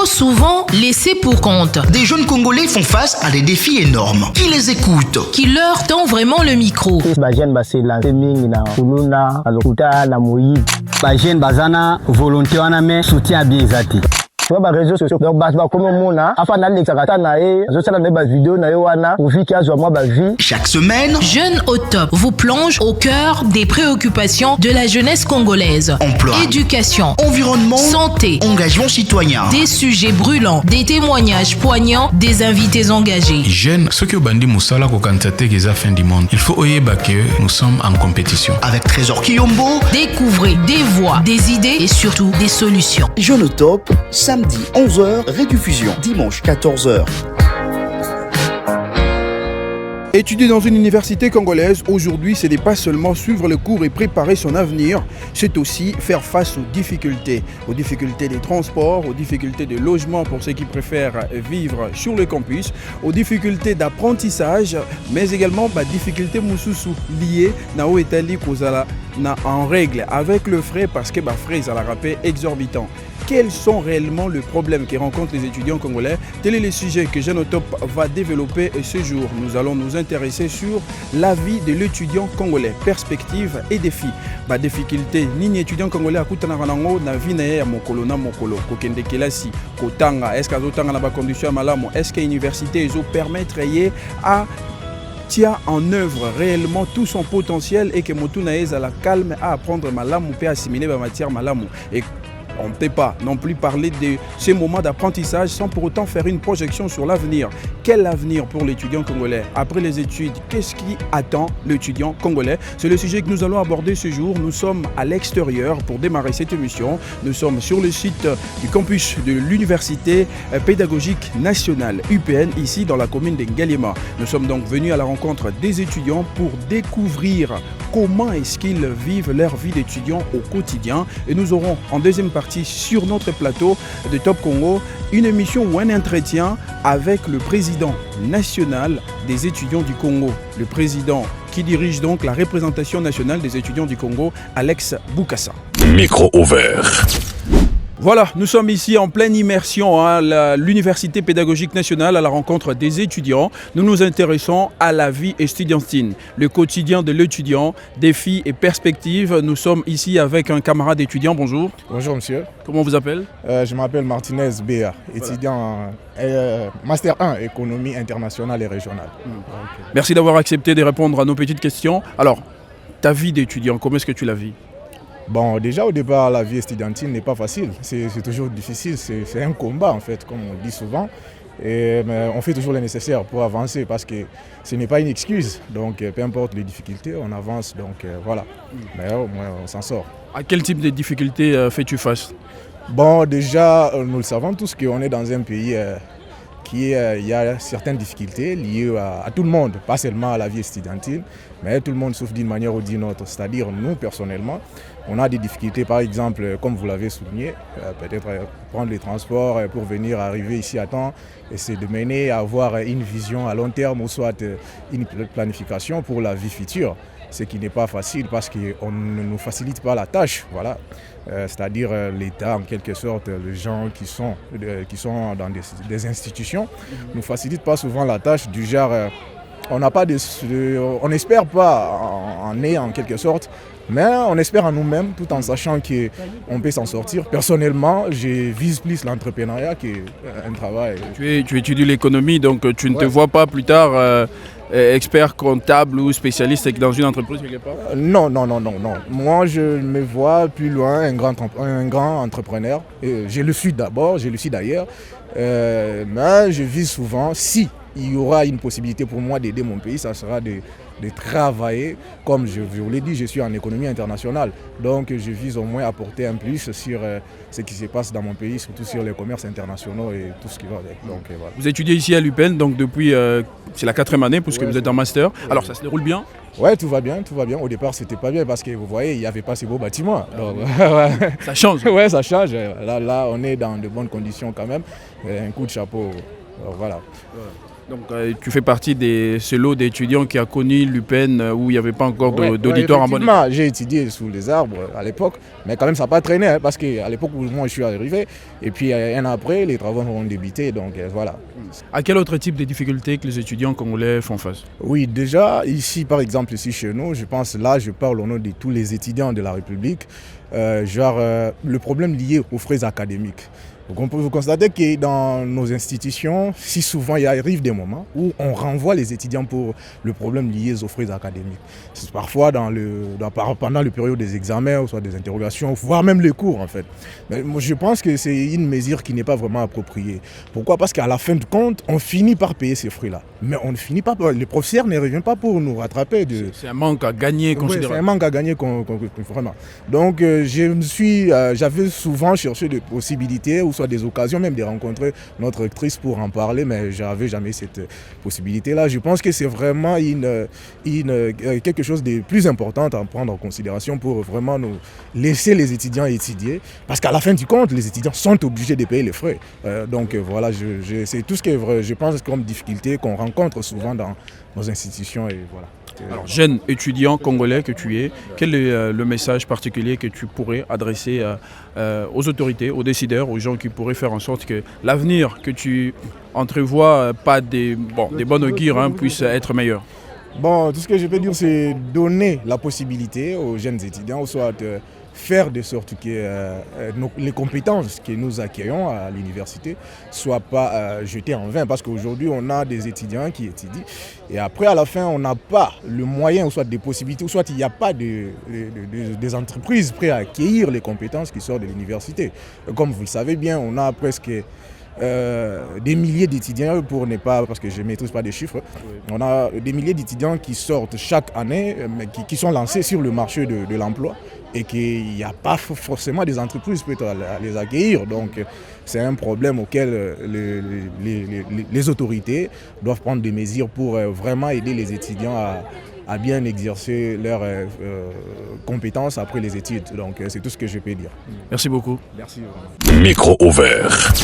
trop souvent laissés pour compte. Des jeunes Congolais font face à des défis énormes. Qui les écoute? Qui leur tend vraiment le micro. Bazana volonté wana me soutien bien ezati. Sur les réseaux sociaux donc chaque semaine, Jeunes au top vous plonge au cœur des préoccupations de la jeunesse congolaise. Emploi, éducation, environnement, santé, engagement citoyen. Des sujets brûlants, des témoignages poignants, des invités engagés. Jeunes, ceux qui ont bandit Moussala ko kantate que fin du monde. Il faut oyeba que nous sommes en compétition. Avec Trésor Kiyombo, découvrez des voix, des idées et surtout des solutions. Jeunes au top, samedi 11h, rediffusion dimanche 14h. Étudier dans une université congolaise, aujourd'hui, ce n'est pas seulement suivre le cours et préparer son avenir, c'est aussi faire face aux difficultés des transports, aux difficultés de logement pour ceux qui préfèrent vivre sur le campus, aux difficultés d'apprentissage, mais également difficultés moussousou liées na o etali kozala na en règle avec le frais parce que frais à la rappel exorbitant. Quels sont réellement les problèmes que rencontrent les étudiants congolais? Tel est le sujet que Jeunes au top va développer ce jour. Nous allons nous intéresser sur la vie de l'étudiant congolais, perspectives et défis. Difficulté, ni étudiant congolais akutana ranango na vie na ya mokolo na mokolo kokende kelasi kotanga est-ce qu'azotanga na ba conditions malamu est-ce que l'université ezo permettre à tient en œuvre réellement tout son potentiel et que Motuna à la calme à apprendre malamu peut assimiler la matière malamu. Et on ne peut pas non plus parler de ces moments d'apprentissage sans pour autant faire une projection sur l'avenir. Quel avenir pour l'étudiant congolais? Après les études, qu'est-ce qui attend l'étudiant congolais? C'est le sujet que nous allons aborder ce jour. Nous sommes à l'extérieur pour démarrer cette émission. Nous sommes sur le site du campus de l'Université pédagogique nationale UPN, ici dans la commune de Ngaliema. Nous sommes donc venus à la rencontre des étudiants pour découvrir comment est-ce qu'ils vivent leur vie d'étudiant au quotidien. Et nous aurons en deuxième partie sur notre plateau de Top Congo une émission ou un entretien avec le président national des étudiants du Congo, le président qui dirige donc la représentation nationale des étudiants du Congo, Alex Boukassa. Micro ouvert. Voilà, nous sommes ici en pleine immersion à l'Université pédagogique nationale à la rencontre des étudiants. Nous nous intéressons à la vie estudiantine, le quotidien de l'étudiant, défis et perspectives. Nous sommes ici avec un camarade étudiant. Bonjour. Bonjour monsieur. Comment vous appelez? Je m'appelle Martinez Béa, étudiant Master 1, économie internationale et régionale. Okay. Merci d'avoir accepté de répondre à nos petites questions. Alors, ta vie d'étudiant, comment est-ce que tu la vis? Bon, déjà au départ, la vie estudiantine n'est pas facile. C'est toujours difficile, c'est un combat en fait, comme on dit souvent. Mais on fait toujours le nécessaire pour avancer parce que ce n'est pas une excuse. Donc peu importe les difficultés, on avance. Donc voilà. Mais au moins on s'en sort. À quel type de difficultés fais-tu face? Bon, déjà, nous le savons tous qu'on est dans un pays il y a certaines difficultés liées à tout le monde, pas seulement à la vie estudiantine, mais tout le monde souffre d'une manière ou d'une autre. C'est-à-dire nous, personnellement, on a des difficultés, par exemple, comme vous l'avez souligné, peut-être prendre les transports pour venir arriver ici à temps, et c'est de mener à avoir une vision à long terme ou soit une planification pour la vie future. Ce qui n'est pas facile parce qu'on ne nous facilite pas la tâche, voilà. C'est-à-dire l'État en quelque sorte, les gens qui sont dans des institutions ne nous facilitent pas souvent la tâche du genre, on n'espère pas en est en quelque sorte, mais on espère en nous-mêmes tout en sachant qu'on peut s'en sortir. Personnellement, je vise plus l'entrepreneuriat qu'un travail. Tu étudies l'économie, donc tu ne te vois pas plus tard expert comptable ou spécialiste dans une entreprise quelque part? Non. Moi, je me vois plus loin, un grand entrepreneur. Je le suis d'abord, je le suis d'ailleurs. Mais je vise souvent, si il y aura une possibilité pour moi d'aider mon pays, ça sera de travailler. Comme je vous l'ai dit, je suis en économie internationale. Donc je vise au moins apporter un plus sur ce qui se passe dans mon pays, surtout sur les commerces internationaux et tout ce qui va avec. Donc, voilà. Vous étudiez ici à l'UPN, donc depuis, c'est la 4e année puisque vous êtes en master. Alors ça se déroule bien? Ouais, tout va bien. Au départ, c'était pas bien parce que vous voyez, il n'y avait pas ces beaux bâtiments. Donc, ça change. Ouais, ça change. Là, on est dans de bonnes conditions quand même. Un coup de chapeau. Voilà. Donc tu fais partie de ce lot d'étudiants qui a connu l'UPEN où il n'y avait pas encore d'auditoire en bonne état. J'ai étudié sous les arbres à l'époque, mais quand même ça n'a pas traîné hein, parce qu'à l'époque où moi je suis arrivé, et puis un an après, les travaux ont débuté, donc voilà. À quel autre type de difficultés que les étudiants congolais font face? Oui, déjà, ici par exemple, ici chez nous, je pense là, je parle au nom de tous les étudiants de la République, le problème lié aux frais académiques. Donc on peut constater que dans nos institutions, si souvent il arrive des moments où on renvoie les étudiants pour le problème lié aux frais académiques. C'est parfois pendant le période des examens, ou soit des interrogations, voire même les cours en fait. Mais moi, je pense que c'est une mesure qui n'est pas vraiment appropriée. Pourquoi? Parce qu'à la fin de compte, on finit par payer ces frais-là. Mais on ne finit pas, les professeurs ne reviennent pas pour nous rattraper. C'est un manque à gagner considérable. C'est un manque à gagner vraiment. Donc j'avais souvent cherché des possibilités, ou soit des occasions même de rencontrer notre actrice pour en parler, mais je n'avais jamais cette possibilité-là. Je pense que c'est vraiment quelque chose de plus important à prendre en considération pour vraiment nous laisser les étudiants étudier, parce qu'à la fin du compte, les étudiants sont obligés de payer les frais. Voilà, c'est tout ce que je pense comme difficulté qu'on rencontre souvent dans nos institutions. Et voilà. Alors, jeune étudiant congolais que tu es, quel est le message particulier que tu pourrais adresser aux autorités, aux décideurs, aux gens qui pourraient faire en sorte que l'avenir que tu entrevois, pas des bonnes augures, puisse être meilleur? Bon, tout ce que je peux dire, c'est donner la possibilité aux jeunes étudiants, soit de faire de sorte que les compétences que nous acquérons à l'université ne soient pas jetées en vain. Parce qu'aujourd'hui, on a des étudiants qui étudient et après, à la fin, on n'a pas le moyen, ou soit des possibilités, ou soit il n'y a pas des entreprises prêtes à accueillir les compétences qui sortent de l'université. Comme vous le savez bien, on a presque des milliers d'étudiants, parce que je ne maîtrise pas des chiffres, on a des milliers d'étudiants qui sortent chaque année, mais qui sont lancés sur le marché de l'emploi, et qu'il n'y a pas forcément des entreprises prêtes à les accueillir. Donc c'est un problème auquel les autorités doivent prendre des mesures pour vraiment aider les étudiants à bien exercer leurs compétences après les études. Donc c'est tout ce que je peux dire. Merci beaucoup. Merci. Micro ouvert.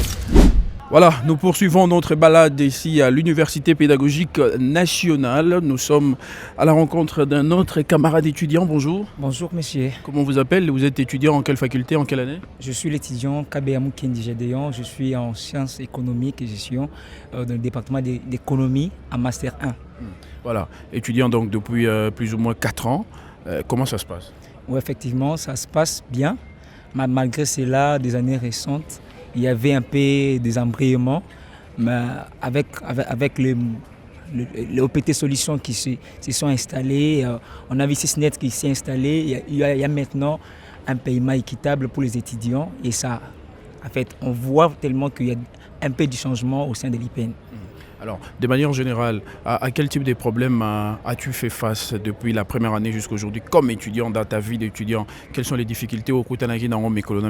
Voilà, nous poursuivons notre balade ici à l'Université pédagogique nationale. Nous sommes à la rencontre d'un autre camarade étudiant. Bonjour. Bonjour monsieur. Comment vous appelez? Vous êtes étudiant en quelle faculté, en quelle année? Je suis l'étudiant Kabeamou Kendi Gédéon. Je suis en sciences économiques et gestion dans le département d'économie en master 1. Voilà, étudiant donc depuis plus ou moins 4 ans. Comment ça se passe? Oui, effectivement, ça se passe bien. Malgré cela, des années récentes, il y avait un peu des embrayements, mais avec les OPT Solutions qui se sont installés, on a vu Sysnet qui s'est installé, il y a maintenant un paiement équitable pour les étudiants et ça, en fait, on voit tellement qu'il y a un peu de changement au sein de l'IPN. Alors, de manière générale, à quel type de problèmes as-tu fait face depuis la première année jusqu'à aujourd'hui comme étudiant dans ta vie d'étudiant? Quelles sont les difficultés au Koutanagi dans Mikolo?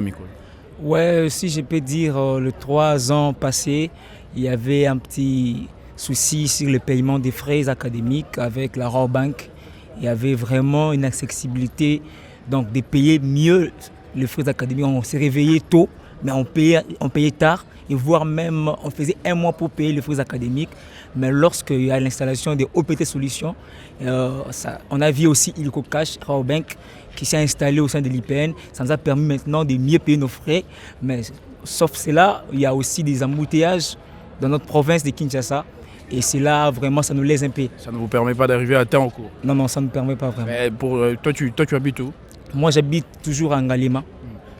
Ouais, si je peux dire, les 3 ans passés, il y avait un petit souci sur le paiement des frais académiques avec la Raw Bank. Il y avait vraiment une accessibilité donc de payer mieux les frais académiques. On s'est réveillé tôt, mais on payait tard. Et voire même, on faisait 1 mois pour payer les frais académiques. Mais lorsqu'il y a l'installation des OPT Solutions, on a vu aussi Ilco Cash, Raw Bank, qui s'est installé au sein de l'IPN. Ça nous a permis maintenant de mieux payer nos frais. Mais sauf cela, il y a aussi des embouteillages dans notre province de Kinshasa. Et c'est là, vraiment, ça nous laisse un peu. Ça ne vous permet pas d'arriver à temps au cours? Non, ça ne nous permet pas vraiment. Mais toi, tu habites où? Moi, j'habite toujours à Ngalema.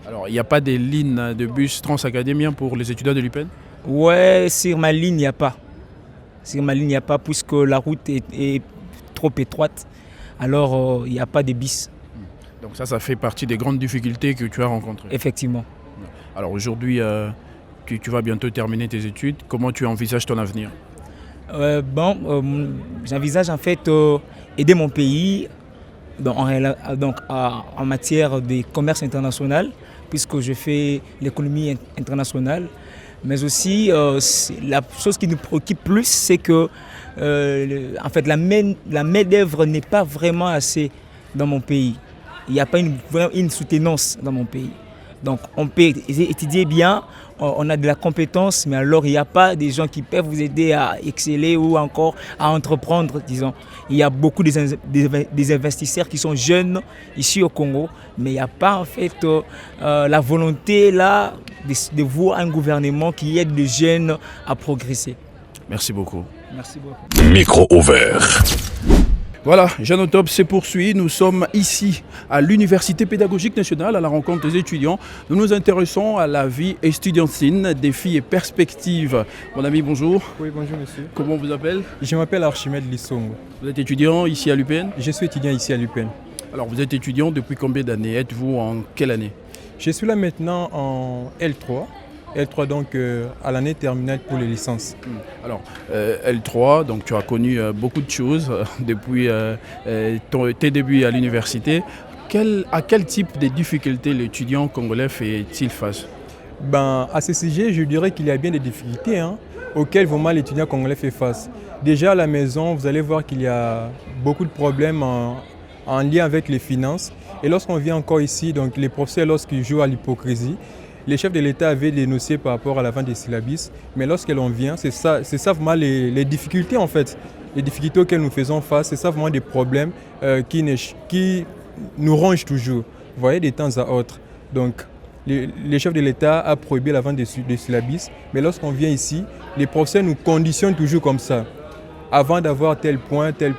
Alors, il n'y a pas des lignes de bus transacadémiens pour les étudiants de l'UPEN? Ouais, sur ma ligne, il n'y a pas. Sur ma ligne, il n'y a pas, puisque la route est trop étroite. Alors, il n'y a pas de bus. Donc ça fait partie des grandes difficultés que tu as rencontrées? Effectivement. Alors aujourd'hui, tu vas bientôt terminer tes études. Comment tu envisages ton avenir? J'envisage en fait aider mon pays en matière de commerce international, puisque je fais l'économie internationale. Mais aussi, la chose qui nous préoccupe plus, c'est que en fait, la main-d'œuvre n'est pas vraiment assez dans mon pays. Il n'y a pas une soutenance dans mon pays. Donc on peut étudier bien, on a de la compétence, mais alors il n'y a pas des gens qui peuvent vous aider à exceller ou encore à entreprendre, disons. Il y a beaucoup des investisseurs qui sont jeunes ici au Congo, mais il n'y a pas en fait la volonté là de voir un gouvernement qui aide les jeunes à progresser. Merci beaucoup. Merci beaucoup. Micro ouvert. Voilà, Janotop se poursuit. Nous sommes ici à l'Université pédagogique nationale à la rencontre des étudiants. Nous nous intéressons à la vie estudiantine, défis et perspectives. Mon ami, bonjour. Oui, bonjour monsieur. Comment on vous appelle? Je m'appelle Archimède Lissongo. Vous êtes étudiant ici à l'UPN? Je suis étudiant ici à l'UPN. Alors vous êtes étudiant depuis combien d'années? Êtes-vous en quelle année? Je suis là maintenant en L3. L3 donc à l'année terminale pour les licences. Alors L3, donc tu as connu beaucoup de choses depuis tes débuts à l'université. À quel type de difficultés l'étudiant congolais fait-il face? À ce sujet, je dirais qu'il y a bien des difficultés auxquelles vraiment l'étudiant congolais fait face. Déjà à la maison, vous allez voir qu'il y a beaucoup de problèmes en lien avec les finances. Et lorsqu'on vient encore ici, donc les professeurs, lorsqu'ils jouent à l'hypocrisie, les chefs de l'État avaient dénoncé par rapport à la vente des syllabus, mais lorsqu'on vient, c'est ça vraiment les difficultés en fait, les difficultés auxquelles nous faisons face, c'est ça vraiment des problèmes qui nous rongent toujours, vous voyez, de temps à autre. Donc, les chefs de l'État a prohibé la vente des syllabus, mais lorsqu'on vient ici, les professeurs nous conditionnent toujours comme ça. Avant d'avoir tel point, il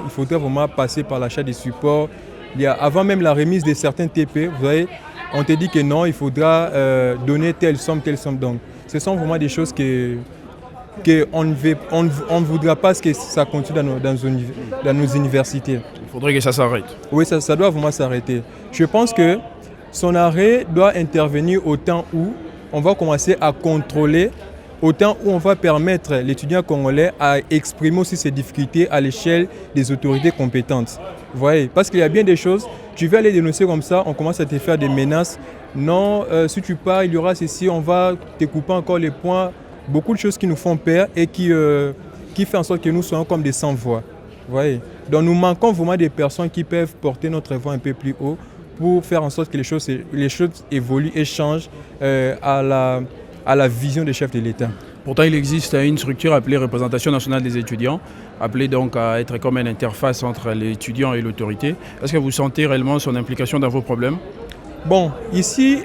faudrait vraiment passer par l'achat des supports. Avant même la remise de certains TP, vous voyez, on te dit que non, il faudra donner telle somme. Donc, ce sont vraiment des choses qu'on ne voudra pas que ça continue dans nos universités. Il faudrait que ça s'arrête. Oui, ça doit vraiment s'arrêter. Je pense que son arrêt doit intervenir au temps où on va commencer à contrôler, au temps où on va permettre l'étudiant congolais à exprimer aussi ses difficultés à l'échelle des autorités compétentes. Vous voyez, parce qu'il y a bien des choses, tu vas aller dénoncer comme ça, on commence à te faire des menaces. Non, si tu pars, il y aura ceci, on va te couper encore les points. Beaucoup de choses qui nous font peur et qui font en sorte que nous soyons comme des sans-voix. Vous voyez, donc nous manquons vraiment des personnes qui peuvent porter notre voix un peu plus haut pour faire en sorte que les choses évoluent et changent à la vision des chefs de l'État. Pourtant, il existe une structure appelée Représentation nationale des étudiants, appelée donc à être comme une interface entre l'étudiant et l'autorité. Est-ce que vous sentez réellement son implication dans vos problèmes? Bon, ici,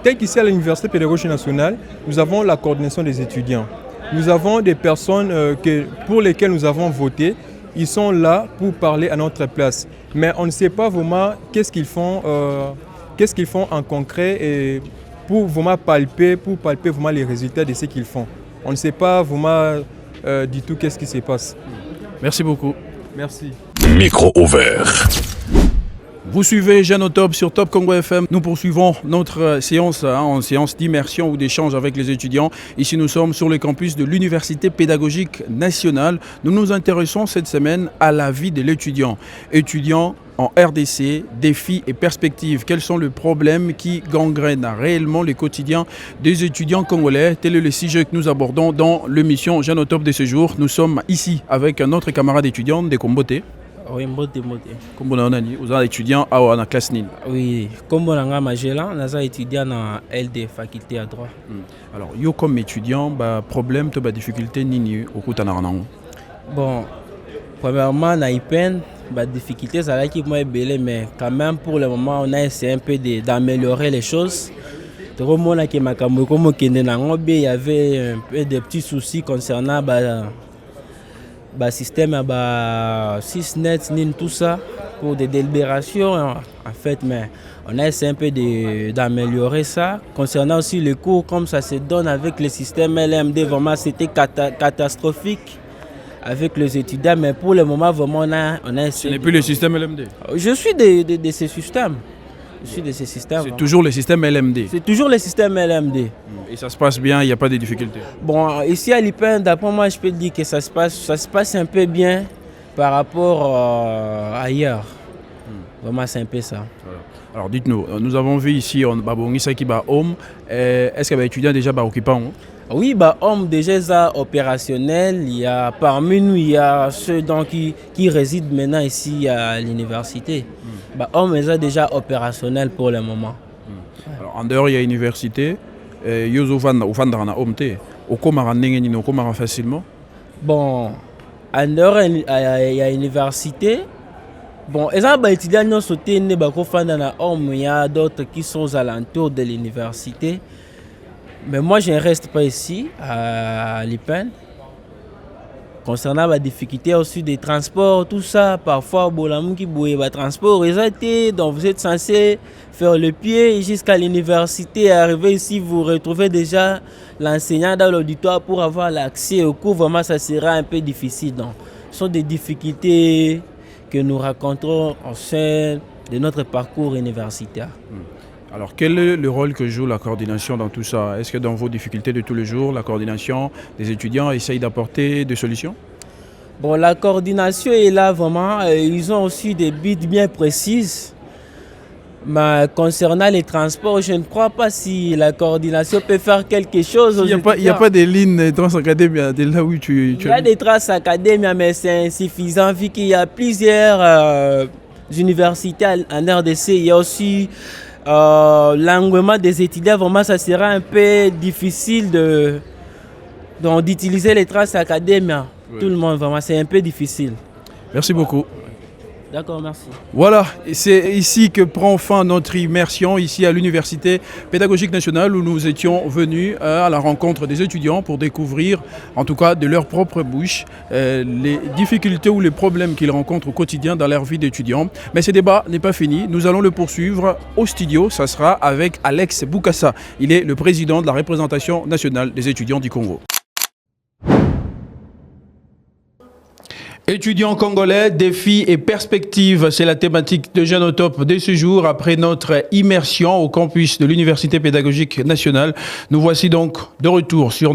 tel qu'ici à l'Université pédagogique nationale, nous avons la coordination des étudiants. Nous avons des personnes pour lesquelles nous avons voté. Ils sont là pour parler à notre place. Mais on ne sait pas vraiment qu'est-ce qu'ils font en concret et pour vraiment palper vraiment les résultats de ce qu'ils font. On ne sait pas vraiment du tout qu'est-ce qui se passe. Merci beaucoup. Merci. Micro ouvert. Vous suivez Janotop sur Top Congo FM. Nous poursuivons notre séance en séance d'immersion ou d'échange avec les étudiants. Ici, nous sommes sur le campus de l'Université pédagogique nationale. Nous nous intéressons cette semaine à la vie de l'étudiant. Étudiant en RDC, défis et perspectives. Quels sont les problèmes qui gangrènent réellement le quotidien des étudiants congolais? Tel est le sujet que nous abordons dans l'émission Janotop de ce jour. Nous sommes ici avec un autre camarade étudiant de Kombote. Oui, Mbote. Comme on a dit, vous êtes étudiant à la classe NIL. Oui, comme on a Magela, on a étudiant dans LD, faculté à droit. Alors, yo comme étudiant, problème, difficulté ni au coup Bon, premièrement, on a eu peine, difficulté, ça a été moins belé, mais quand même pour le moment, on a essayé un peu d'améliorer les choses. Il y avait un peu de petits soucis concernant système 6net, tout ça, pour des délibérations en fait, mais on a essayé un peu d'améliorer ça. Concernant aussi les cours, comme ça se donne avec le système LMD, vraiment c'était catastrophique avec les étudiants, mais pour le moment, vraiment on a essayé. Ce n'est plus le système LMD? Je suis de ces systèmes. C'est toujours le système LMD? C'est toujours le système LMD. Et ça se passe bien, il n'y a pas de difficultés? Bon, ici à l'IPN, d'après moi, je peux dire que ça se passe un peu bien par rapport ailleurs. Vraiment, c'est un peu ça. Voilà. Alors dites-nous, nous avons vu ici, Est-ce qu'il y a des étudiants déjà occupants? Oui, homme déjà opérationnel. Parmi nous, il y a ceux qui résident maintenant ici à l'université. Homme est déjà opérationnel pour le moment. Alors, en dehors, il y a l'université. Yozo Vandra na Omte. Okomara Nengeni, Okomara facilement. Bon, en dehors, il y a l'université. Bon, les étudiants qui ont sauté, il y a d'autres qui sont aux alentours de l'université. Mais moi, je ne reste pas ici, à Lipen. Concernant la difficulté aussi des transports, tout ça, parfois, les transports, donc vous êtes censé faire le pied jusqu'à l'université, arriver ici, vous retrouvez déjà l'enseignant dans l'auditoire pour avoir l'accès au cours. Vraiment, ça sera un peu difficile. Donc, ce sont des difficultés que nous rencontrons au sein de notre parcours universitaire. Alors, quel est le rôle que joue la coordination dans tout ça? Est-ce que dans vos difficultés de tous les jours, la coordination des étudiants essaye d'apporter des solutions? Bon, la coordination est là vraiment. Ils ont aussi des buts bien précises. Mais concernant les transports, je ne crois pas si la coordination peut faire quelque chose. Il n'y a pas de lignes Transacadémia de là où tu... Il y a des Transacadémia, mais c'est insuffisant vu qu'il y a plusieurs universités en RDC. Il y a aussi l'engouement des étudiants. Vraiment, ça sera un peu difficile d'utiliser les Transacadémia. Oui. Tout le monde, vraiment, c'est un peu difficile. Merci beaucoup. D'accord, merci. Voilà, c'est ici que prend fin notre immersion, ici à l'Université pédagogique nationale, où nous étions venus à la rencontre des étudiants pour découvrir, en tout cas de leur propre bouche, les difficultés ou les problèmes qu'ils rencontrent au quotidien dans leur vie d'étudiant. Mais ce débat n'est pas fini, nous allons le poursuivre au studio, ça sera avec Alex Boukassa. Il est le président de la représentation nationale des étudiants du Congo. Étudiants congolais, défis et perspectives, c'est la thématique de Jeune au Top de ce jour. Après notre immersion au campus de l'Université pédagogique nationale, nous voici donc de retour dans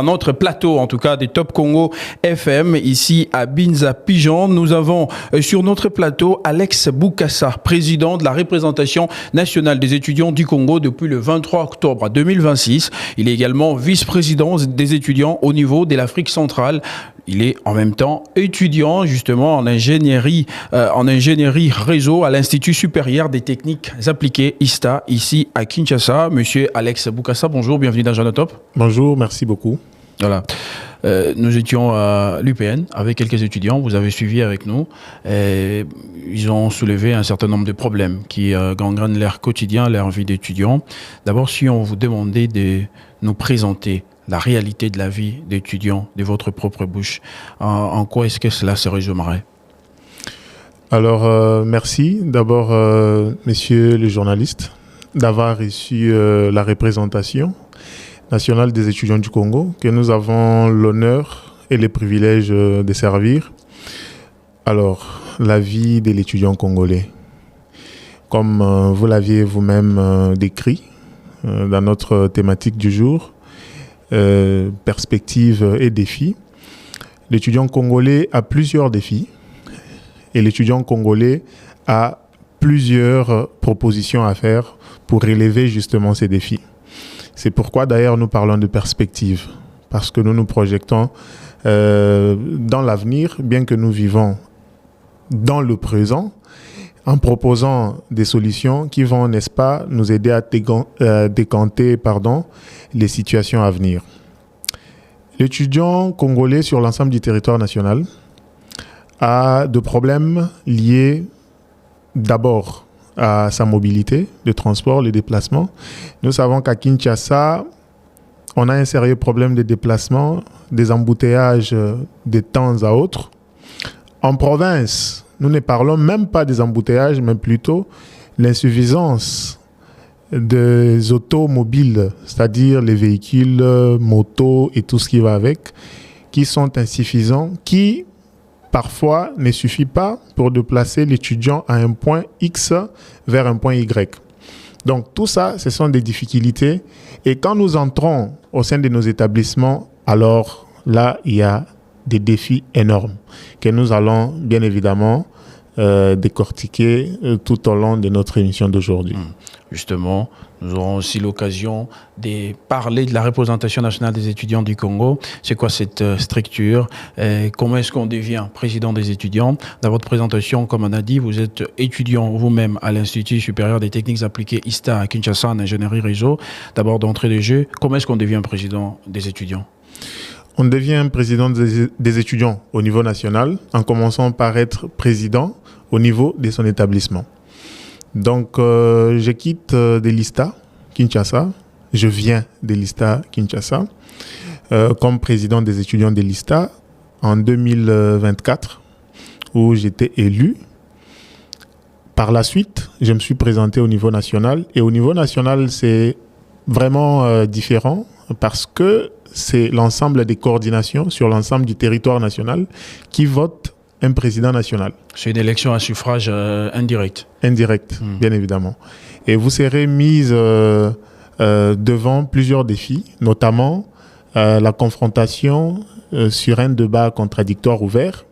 notre plateau, en tout cas des Top Congo FM, ici à Binza Pigeon. Nous avons sur notre plateau Alex Boukassa, président de la représentation nationale des étudiants du Congo depuis le 23 octobre 2026. Il est également vice-président des étudiants au niveau de l'Afrique centrale. Il est en même temps étudiant justement en ingénierie réseau à l'Institut supérieur des techniques appliquées ISTA ici à Kinshasa. Monsieur Alex Boukassa, bonjour, bienvenue dans Jeune au Top. Bonjour, merci beaucoup. Voilà. Nous étions à l'UPN avec quelques étudiants, vous avez suivi avec nous. Ils ont soulevé un certain nombre de problèmes qui gangrènent leur quotidien, leur vie d'étudiant. D'abord, si on vous demandait de nous présenter la réalité de la vie d'étudiants de votre propre bouche, en quoi est-ce que cela se résumerait? Alors, merci d'abord, messieurs les journalistes, d'avoir reçu la représentation nationale des étudiants du Congo, que nous avons l'honneur et le privilège de servir. Alors, la vie de l'étudiant congolais, comme vous l'aviez vous-même décrit dans notre thématique du jour, perspectives et défis. L'étudiant congolais a plusieurs défis et l'étudiant congolais a plusieurs propositions à faire pour relever justement ces défis. C'est pourquoi d'ailleurs nous parlons de perspectives, parce que nous nous projetons dans l'avenir, bien que nous vivons dans le présent, en proposant des solutions qui vont, n'est-ce pas, nous aider à décanter les situations à venir. L'étudiant congolais sur l'ensemble du territoire national a des problèmes liés d'abord à sa mobilité, le transport, les déplacements. Nous savons qu'à Kinshasa, on a un sérieux problème de déplacement, des embouteillages de temps à autre. En province, nous ne parlons même pas des embouteillages, mais plutôt l'insuffisance des automobiles, c'est-à-dire les véhicules, motos et tout ce qui va avec, qui sont insuffisants, qui parfois ne suffit pas pour déplacer l'étudiant à un point X vers un point Y. Donc tout ça, ce sont des difficultés. Et quand nous entrons au sein de nos établissements, alors là, il y a des défis énormes que nous allons bien évidemment décortiquer tout au long de notre émission d'aujourd'hui. Justement, Nous aurons aussi l'occasion de parler de la représentation nationale des étudiants du Congo. C'est quoi cette structure? Comment est-ce qu'on devient président des étudiants? Dans votre présentation, comme on a dit, vous êtes étudiant vous-même à l'Institut supérieur des techniques appliquées ISTA à Kinshasa en ingénierie réseau. D'abord d'entrée de jeu, comment est-ce qu'on devient président des étudiants? On devient président des étudiants au niveau national en commençant par être président au niveau de son établissement. Donc, je quitte de l'ISTA, Kinshasa. Je viens de l'ISTA, Kinshasa, comme président des étudiants de l'ISTA en 2024, où j'étais élu. Par la suite, je me suis présenté au niveau national. Et au niveau national, c'est vraiment différent parce que c'est l'ensemble des coordinations sur l'ensemble du territoire national qui votent un président national. C'est une élection à suffrage indirect. Indirect, bien évidemment. Et vous serez mise devant plusieurs défis, notamment la confrontation sur un débat contradictoire ouvert,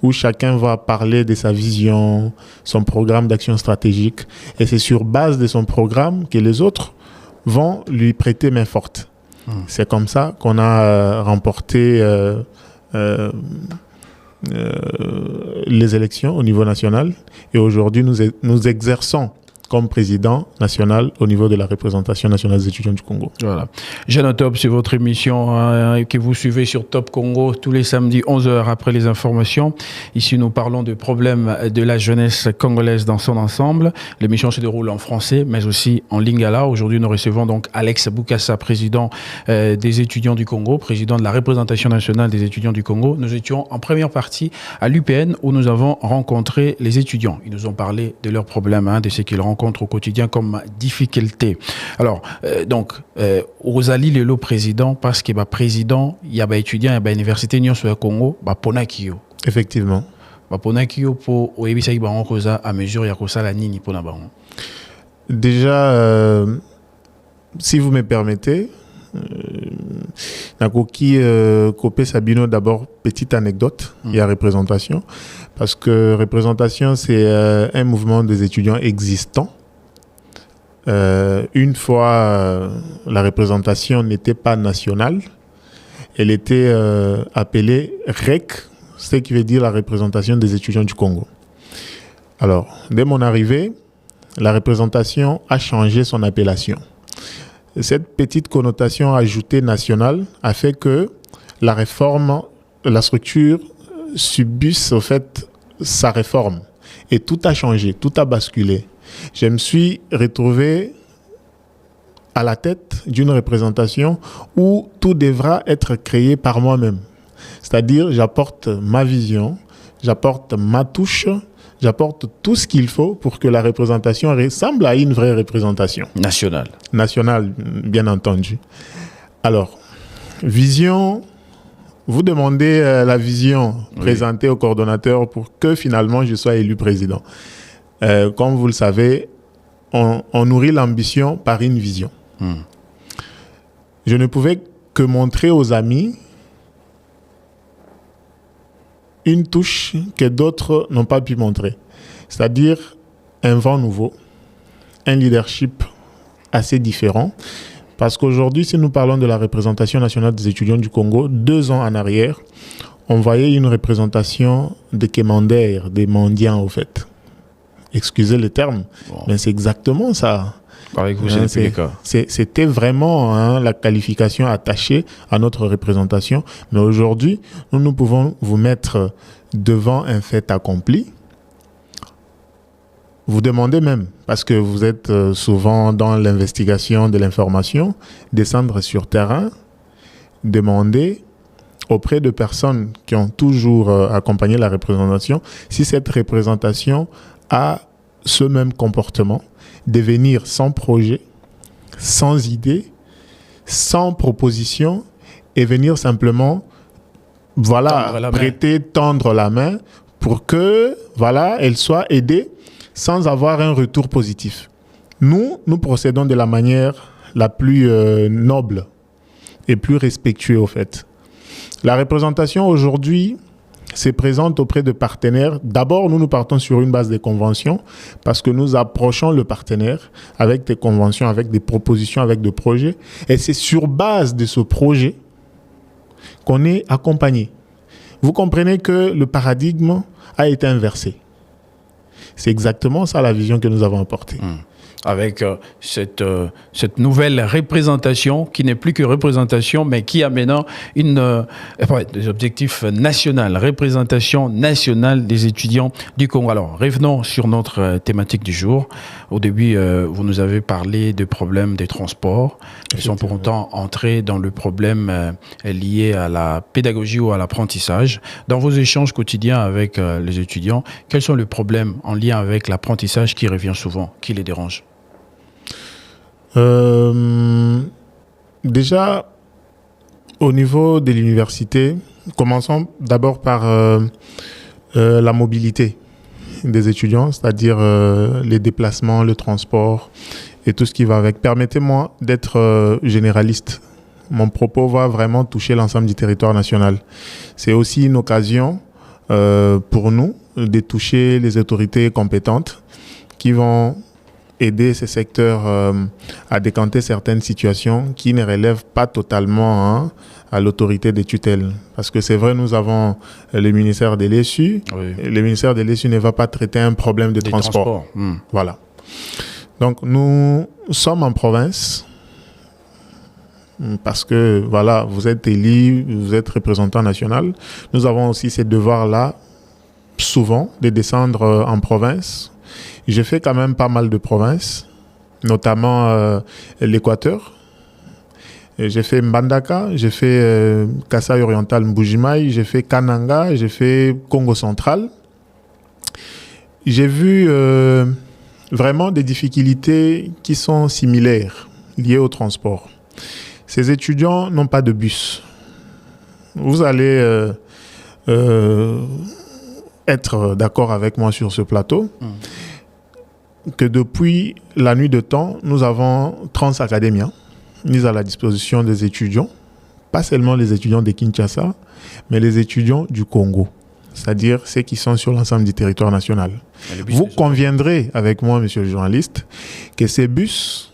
où chacun va parler de sa vision, son programme d'action stratégique. Et c'est sur base de son programme que les autres vont lui prêter main forte. C'est comme ça qu'on a remporté les élections au niveau national et aujourd'hui nous exerçons comme président national au niveau de la représentation nationale des étudiants du Congo. Voilà. Jeanne Top, c'est votre émission que vous suivez sur Top Congo tous les samedis 11h après les informations. Ici, nous parlons de problèmes de la jeunesse congolaise dans son ensemble. L'émission se déroule en français, mais aussi en lingala. Aujourd'hui, nous recevons donc Alex Boukassa, président des étudiants du Congo, président de la représentation nationale des étudiants du Congo. Nous étions en première partie à l'UPN où nous avons rencontré les étudiants. Ils nous ont parlé de leurs problèmes, de ce qu'ils rencontrent au quotidien comme difficulté. Alors, Rosalie Lelo président, parce que président, il y a étudiant, il y a université Nyon sur le Congo, Ponakio. Effectivement. Ponakio pour Oebisa Ibaron Kosa à mesure ya kosa la nini pour Nabaron. Déjà, si vous me permettez, Nakoki Kopé Sabino, d'abord, petite anecdote, il y a représentation, parce que représentation, c'est un mouvement des étudiants existants. Une fois, la représentation n'était pas nationale, elle était appelée REC, ce qui veut dire la représentation des étudiants du Congo. Alors, dès mon arrivée, la représentation a changé son appellation. Cette petite connotation ajoutée nationale a fait que la réforme, la structure subisse au fait sa réforme. Et tout a changé, tout a basculé. Je me suis retrouvé à la tête d'une représentation où tout devra être créé par moi-même. C'est-à-dire, j'apporte ma vision, j'apporte ma touche, j'apporte tout ce qu'il faut pour que la représentation ressemble à une vraie représentation. Nationale. Nationale, bien entendu. Alors, vision, vous demandez la vision présentée au coordonnateur pour que finalement je sois élu président. Comme vous le savez, on nourrit l'ambition par une vision. Je ne pouvais que montrer aux amis une touche que d'autres n'ont pas pu montrer. C'est-à-dire un vent nouveau, un leadership assez différent. Parce qu'aujourd'hui, si nous parlons de la représentation nationale des étudiants du Congo, 2 ans en arrière, on voyait une représentation des quémandaires, des mendiants au fait. Excusez le terme, mais c'est exactement ça. C'était vraiment la qualification attachée à notre représentation. Mais aujourd'hui, nous pouvons vous mettre devant un fait accompli. Vous demandez même, parce que vous êtes souvent dans l'investigation de l'information, descendre sur terrain, demander auprès de personnes qui ont toujours accompagné la représentation, si cette représentation a ce même comportement, de venir sans projet, sans idée, sans proposition, et venir simplement, tendre la main pour que, elle soit aidée sans avoir un retour positif. Nous procédons de la manière la plus noble et plus respectueuse au fait. La représentation aujourd'hui se présente auprès de partenaires. D'abord, nous partons sur une base des conventions parce que nous approchons le partenaire avec des conventions, avec des propositions, avec des projets. Et c'est sur base de ce projet qu'on est accompagné. Vous comprenez que le paradigme a été inversé. C'est exactement ça la vision que nous avons apportée. Avec cette nouvelle représentation qui n'est plus que représentation, mais qui a maintenant des objectifs nationaux, représentation nationale des étudiants du Congo. Alors, revenons sur notre thématique du jour. Au début, vous nous avez parlé des problèmes des transports. Ils sont pour autant entrés dans le problème lié à la pédagogie ou à l'apprentissage. Dans vos échanges quotidiens avec les étudiants, quels sont les problèmes en lien avec l'apprentissage qui revient souvent, qui les dérange? Déjà, au niveau de l'université, commençons d'abord par la mobilité des étudiants, c'est-à-dire les déplacements, le transport et tout ce qui va avec. Permettez-moi d'être généraliste. Mon propos va vraiment toucher l'ensemble du territoire national. C'est aussi une occasion pour nous de toucher les autorités compétentes qui vont aider ces secteurs à décanter certaines situations qui ne relèvent pas totalement à l'autorité des tutelles. Parce que c'est vrai, nous avons le ministère de l'ESU. Oui. Le ministère de l'ESU ne va pas traiter un problème de transport. Voilà. Donc, nous sommes en province parce que, voilà, vous êtes élu, vous êtes représentant national. Nous avons aussi ces devoirs-là, souvent, de descendre en province. J'ai fait quand même pas mal de provinces, notamment l'Équateur. J'ai fait Mbandaka, j'ai fait Kasaï oriental Mbujimaï, j'ai fait Kananga, j'ai fait Congo central. J'ai vu vraiment des difficultés qui sont similaires liées au transport. Ces étudiants n'ont pas de bus. Vous allez être d'accord avec moi sur ce plateau. Que depuis la nuit de temps, nous avons Transacademia mis à la disposition des étudiants, pas seulement les étudiants de Kinshasa, mais les étudiants du Congo, c'est-à-dire ceux qui sont sur l'ensemble du territoire national. Vous conviendrez avec moi, monsieur le journaliste, que ces bus,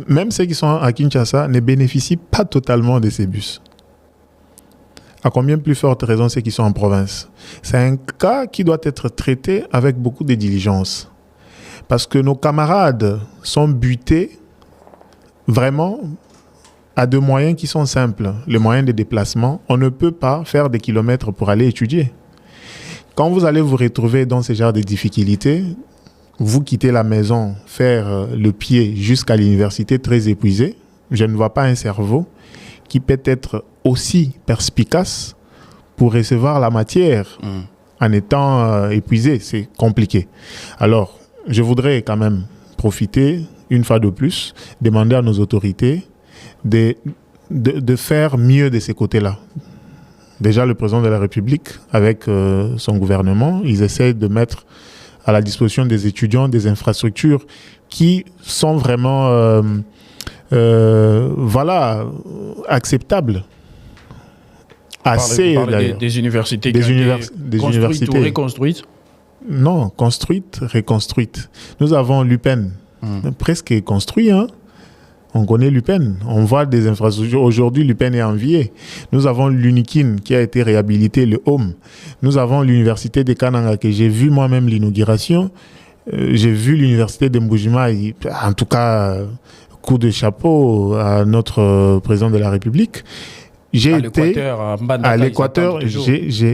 même ceux qui sont à Kinshasa, ne bénéficient pas totalement de ces bus. À combien plus forte raison ceux qui sont en province? C'est un cas qui doit être traité avec beaucoup de diligence. Parce que nos camarades sont butés vraiment à des moyens qui sont simples. Les moyens de déplacement, on ne peut pas faire des kilomètres pour aller étudier. Quand vous allez vous retrouver dans ce genre de difficultés, vous quittez la maison, faire le pied jusqu'à l'université très épuisé, je ne vois pas un cerveau qui peut être aussi perspicace pour recevoir la matière en étant épuisé. C'est compliqué. Alors, je voudrais quand même profiter, une fois de plus, demander à nos autorités de faire mieux de ces côtés-là. Déjà, le président de la République, avec son gouvernement, ils essaient de mettre à la disposition des étudiants des infrastructures qui sont vraiment acceptables. Assez, des universités des universités ou reconstruites? Non, construites, reconstruites. Nous avons l'UPEN, presque construit. On connaît l'UPEN. On voit des infrastructures. Aujourd'hui, l'UPEN est envié. Nous avons l'UNIKIN qui a été réhabilité, le HOME. Nous avons l'université de Kananga que j'ai vu moi-même l'inauguration. J'ai vu l'université de Mbujimaï. En tout cas, coup de chapeau à notre président de la République. J'ai été à l'Équateur.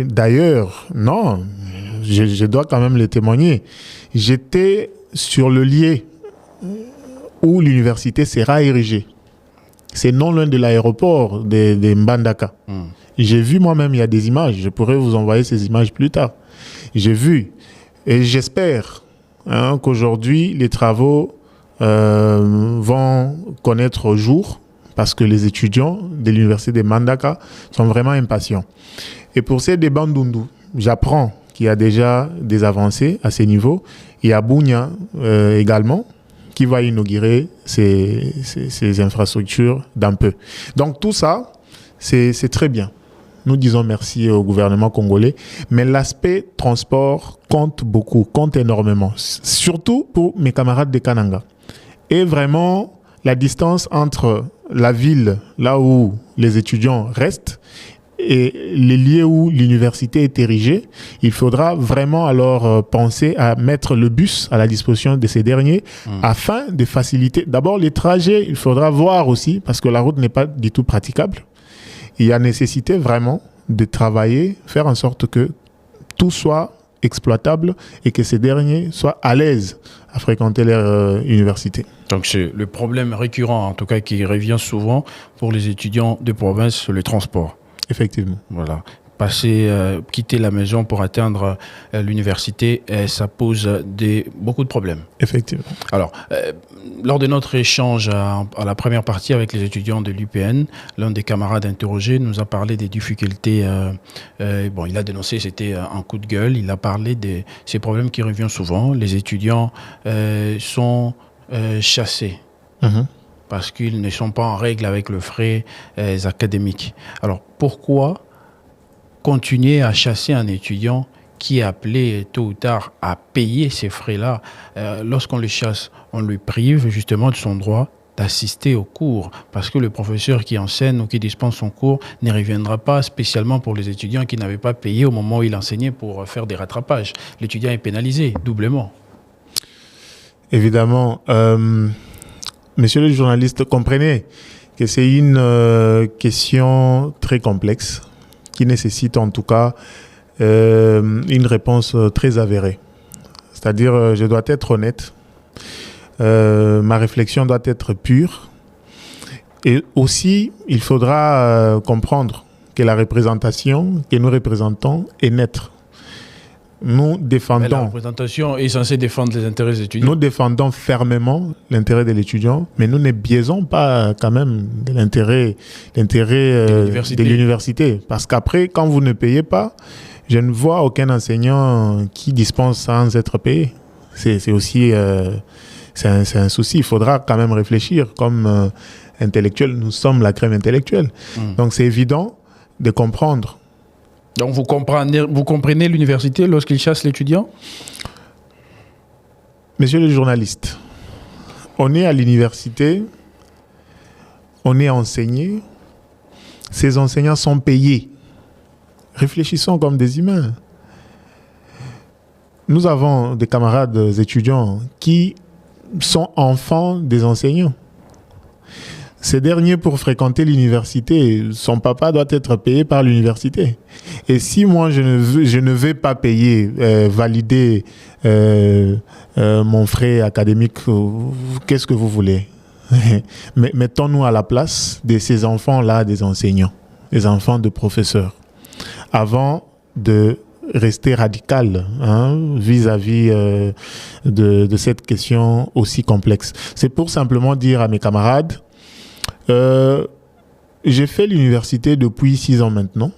D'ailleurs, non, je dois quand même le témoigner. J'étais sur le lieu où l'université sera érigée. C'est non loin de l'aéroport de Mbandaka. J'ai vu moi-même, il y a des images. Je pourrais vous envoyer ces images plus tard. J'ai vu. Et j'espère qu'aujourd'hui, les travaux vont connaître jour, parce que les étudiants de l'université de Mbandaka sont vraiment impatients. Et pour ces débats Bandundu, j'apprends qu'il y a déjà des avancées à ces niveaux. Il y a Bunia également, qui va inaugurer ces infrastructures d'un peu. Donc tout ça, c'est très bien. nous disons merci au gouvernement congolais, mais l'aspect transport compte beaucoup, compte énormément, surtout pour mes camarades de Kananga. Et vraiment, la distance entre la ville, là où les étudiants restent, et les lieux où l'université est érigée, il faudra vraiment alors penser à mettre le bus à la disposition de ces derniers afin de faciliter. D'abord, les trajets, il faudra voir aussi, parce que la route n'est pas du tout praticable. Il y a nécessité vraiment de travailler, faire en sorte que tout soit exploitable et que ces derniers soient à l'aise à fréquenter leur université. Donc c'est le problème récurrent, en tout cas qui revient souvent pour les étudiants de province, le transport. Effectivement. Voilà. Quitter la maison pour atteindre l'université, ça pose beaucoup de problèmes. Effectivement. Alors, lors de notre échange à la première partie avec les étudiants de l'UPN, l'un des camarades interrogés nous a parlé des difficultés. Il a dénoncé, c'était un coup de gueule. Il a parlé de ces problèmes qui reviennent souvent. Les étudiants sont chassés. Parce qu'ils ne sont pas en règle avec le frais académique. Alors, pourquoi continuer à chasser un étudiant qui est appelé tôt ou tard à payer ces frais-là? Lorsqu'on le chasse, on lui prive justement de son droit d'assister au cours, parce que le professeur qui enseigne ou qui dispense son cours ne reviendra pas spécialement pour les étudiants qui n'avaient pas payé au moment où il enseignait pour faire des rattrapages. L'étudiant est pénalisé doublement. Évidemment. Monsieur le journaliste, comprenez que c'est une question très complexe qui nécessite en tout cas une réponse très avérée. C'est-à-dire, je dois être honnête, ma réflexion doit être pure. Et aussi, il faudra comprendre que la représentation que nous représentons est nette. Nous défendons... Mais la représentation est censée défendre les intérêts des étudiants. Nous défendons fermement l'intérêt de l'étudiant, mais nous ne biaisons pas quand même l'intérêt de l'université. Parce qu'après, quand vous ne payez pas, je ne vois aucun enseignant qui dispense sans être payé. C'est aussi c'est un souci. Il faudra quand même réfléchir. Comme intellectuels, nous sommes la crème intellectuelle. Donc c'est évident de comprendre. Donc vous comprenez l'université lorsqu'il chasse l'étudiant? Monsieur le journaliste, on est à l'université, on est enseigné, ces enseignants sont payés. Réfléchissons comme des humains. Nous avons des camarades étudiants qui sont enfants des enseignants. Ces derniers, pour fréquenter l'université, son papa doit être payé par l'université. Et si moi, je ne vais pas payer, valider mon frais académique, qu'est-ce que vous voulez? Mettons-nous à la place de ces enfants-là, des enseignants, des enfants de professeurs, avant de rester radical vis-à-vis de cette question aussi complexe. C'est pour simplement dire à mes camarades, j'ai fait l'université depuis 6 ans maintenant.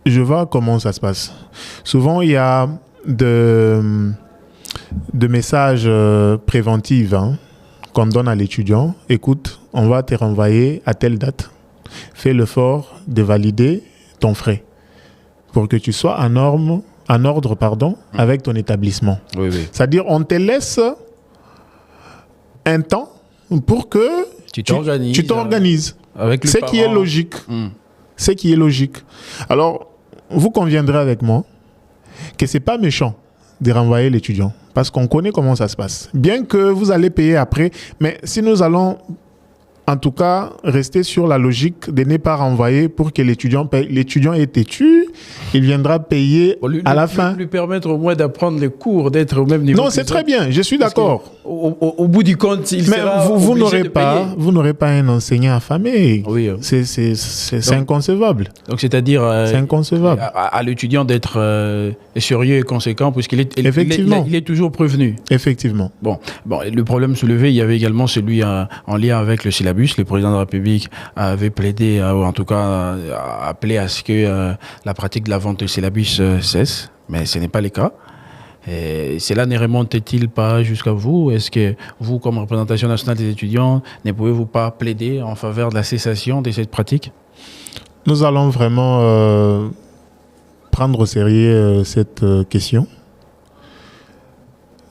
Je vois comment ça se passe. Souvent, il y a de messages préventifs qu'on donne à l'étudiant. Écoute, on va te renvoyer à telle date. Fais l'effort de valider ton frais pour que tu sois en ordre, avec ton établissement. Oui. C'est-à-dire, on te laisse un temps pour que tu t'organises. Ce qui est logique. Ce qui est logique. Alors, vous conviendrez avec moi que ce n'est pas méchant de renvoyer l'étudiant, parce qu'on connaît comment ça se passe. Bien que vous allez payer après, mais si nous allons en tout cas rester sur la logique de ne pas renvoyer pour que l'étudiant paye. L'étudiant est têtu, il viendra payer à la fin. Lui permettre au moins d'apprendre les cours, d'être au même niveau. Non, c'est très bien, je suis d'accord. Au bout du compte, il sera vous n'aurez pas un enseignant affamé. Oui. C'est inconcevable. Donc c'est-à-dire c'est inconcevable. À l'étudiant d'être sérieux et conséquent, puisqu'il est toujours prévenu. Effectivement. Bon, le problème soulevé, il y avait également celui en lien avec le syllabus. Le président de la République avait plaidé, ou en tout cas appelé à ce que la pratique de la vente de syllabus cesse, mais ce n'est pas le cas. Et cela ne remonte-t-il pas jusqu'à vous? Est-ce que vous, comme représentation nationale des étudiants, ne pouvez-vous pas plaider en faveur de la cessation de cette pratique? Nous allons vraiment prendre au sérieux cette question.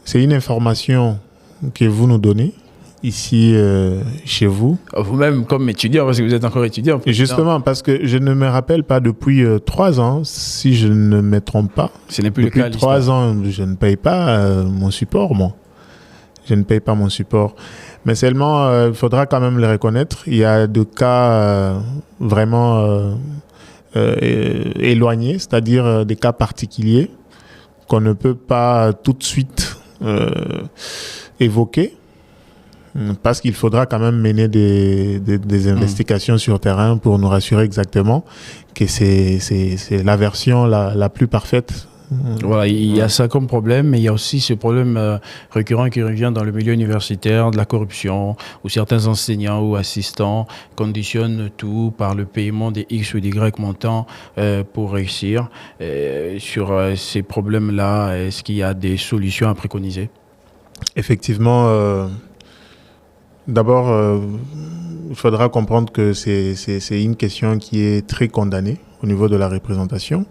C'est une information que vous nous donnez ici chez vous. Vous-même comme étudiant, parce que vous êtes encore étudiant. Et justement, parce que je ne me rappelle pas depuis 3 ans, si je ne me trompe pas. Ce n'est plus depuis le cas. 3 ans, je ne paye pas mon support, moi. Je ne paye pas mon support. Mais seulement, il faudra quand même le reconnaître. Il y a des cas vraiment éloignés, c'est-à-dire des cas particuliers qu'on ne peut pas tout de suite évoquer. Parce qu'il faudra quand même mener des investigations sur terrain pour nous rassurer exactement que c'est la version la plus parfaite. Voilà, il y a ça comme problème, mais il y a aussi ce problème récurrent qui revient dans le milieu universitaire, de la corruption, où certains enseignants ou assistants conditionnent tout par le paiement des X ou des Y montants pour réussir. Sur ces problèmes-là, est-ce qu'il y a des solutions à préconiser? Effectivement, d'abord, il faudra comprendre que c'est une question qui est très condamnée au niveau de la représentation.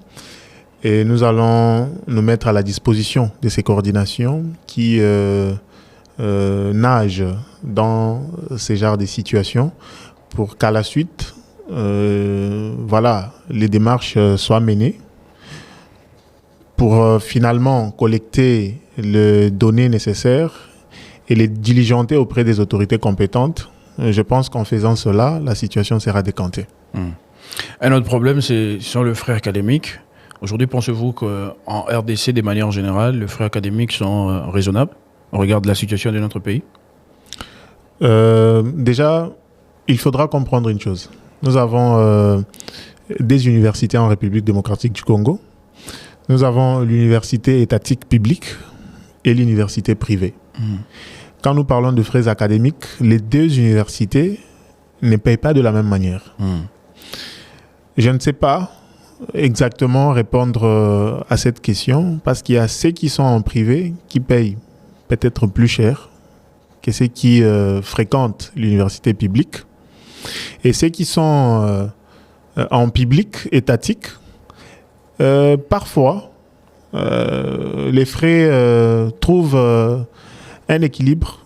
Et nous allons nous mettre à la disposition de ces coordinations qui nagent dans ces genres de situations pour qu'à la suite, les démarches soient menées pour finalement collecter les données nécessaires et les diligenter auprès des autorités compétentes. Je pense qu'en faisant cela, la situation sera décantée. Un autre problème, c'est sur le frais académique. Aujourd'hui, pensez-vous qu'en RDC, de manière générale, les frais académiques sont raisonnables au regard de la situation de notre pays? Déjà, il faudra comprendre une chose. Nous avons des universités en République démocratique du Congo. Nous avons l'université étatique publique et l'université privée. Quand nous parlons de frais académiques, les deux universités ne payent pas de la même manière. Je ne sais pas exactement répondre à cette question parce qu'il y a ceux qui sont en privé qui payent peut-être plus cher que ceux qui fréquentent l'université publique, et ceux qui sont en public étatique, parfois les frais trouvent un équilibre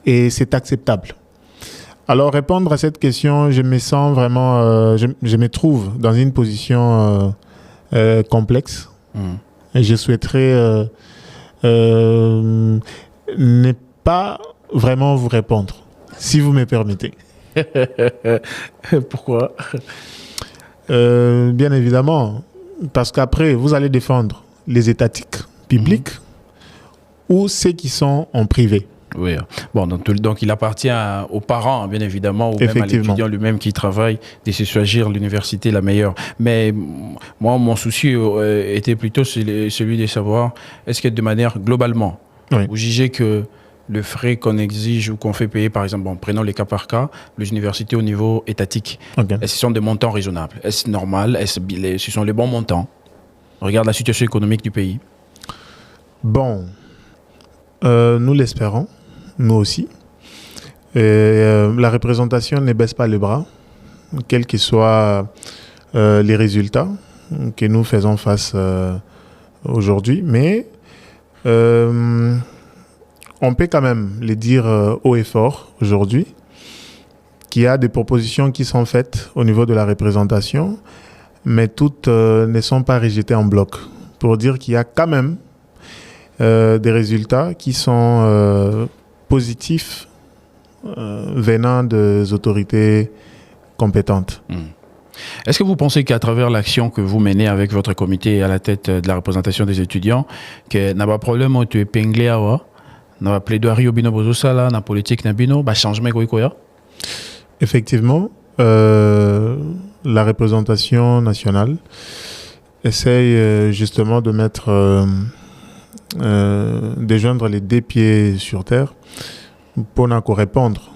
et c'est acceptable. Alors, répondre à cette question, je me sens vraiment, je me trouve dans une position complexe. Et je souhaiterais ne pas vraiment vous répondre, si vous me permettez. Pourquoi? Bien évidemment, parce qu'après, vous allez défendre les étatiques publics ou ceux qui sont en privé. Oui. Bon, donc il appartient aux parents, bien évidemment, ou même à l'étudiant lui-même qui travaille, de se choisir l'université la meilleure. Mais moi, mon souci était plutôt celui de savoir, est-ce que de manière globalement, vous jugez que le frais qu'on exige ou qu'on fait payer, par exemple, prenons les cas par cas, les universités au niveau étatique, est-ce que ce sont des montants raisonnables? Est-ce normal? Ce sont les bons montants? Regarde la situation économique du pays. Bon, nous l'espérons. Nous aussi. La représentation ne baisse pas les bras, quels que soient les résultats que nous faisons face aujourd'hui. Mais on peut quand même les dire haut et fort aujourd'hui, qu'il y a des propositions qui sont faites au niveau de la représentation, mais toutes ne sont pas rejetées en bloc, pour dire qu'il y a quand même des résultats qui sont positifs venant des autorités compétentes. Est-ce que vous pensez qu'à travers l'action que vous menez avec votre comité à la tête de la représentation des étudiants, que n'a pas problème où tu es épinglé à n'a plaidoirie au bino bozosala, na politique na bino, bah changement quoi? Effectivement, la représentation nationale essaye justement de mettre de joindre les deux pieds sur terre pour répondre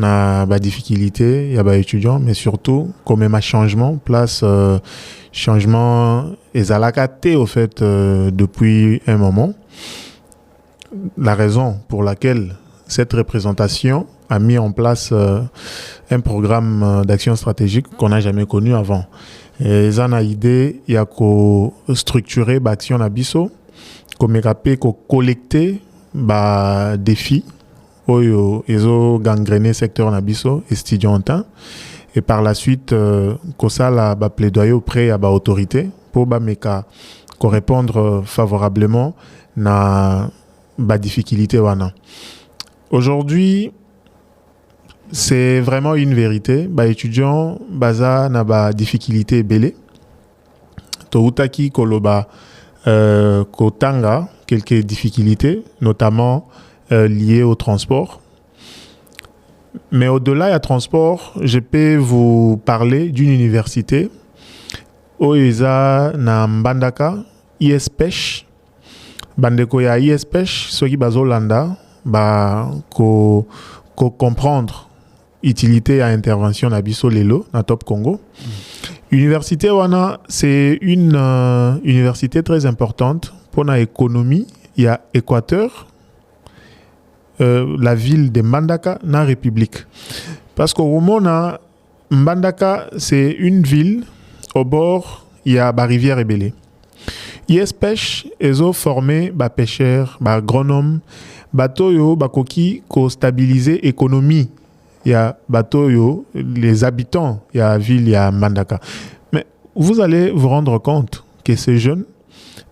à la difficulté, il y a des étudiants, mais surtout, comme un changement, place changement et alakaté au fait depuis un moment. La raison pour laquelle cette représentation a mis en place un programme d'action stratégique qu'on n'a jamais connu avant. Et ça a idée, il y a qu'à structurer l'action Nabiso, comme collecter des défis, ils ont gangréné le secteur Nabiso, estudiantin, et par la suite, qu'on ça la plaidoyer auprès de l'autorité pour répondre favorablement à la difficulté. Aujourd'hui, c'est vraiment une vérité. Les étudiants ont des difficultés belé. Toutaki koloba kotanga quelques difficultés, notamment liées au transport. Mais au-delà du transport, je peux vous parler d'une université Oeza na Mbandaka, ISPECH. Bandeko ya ISPECH, ceux qui bazolanda, ko comprendre utilité à intervention na biso lelo na Top Congo. Université wana, c'est une université très importante pour la économie. Il y a Équateur, la ville de Mbandaka, na République. Parce qu'au moment Mbandaka, c'est une ville au bord, il y a la rivière Ebélé. ISPECH, ils ont formé des pêcheurs, des agronomes, des koki ko stabiliser l'économie. Il y a les habitants, il y a la ville, il y a Mbandaka. Mais vous allez vous rendre compte que ces jeunes,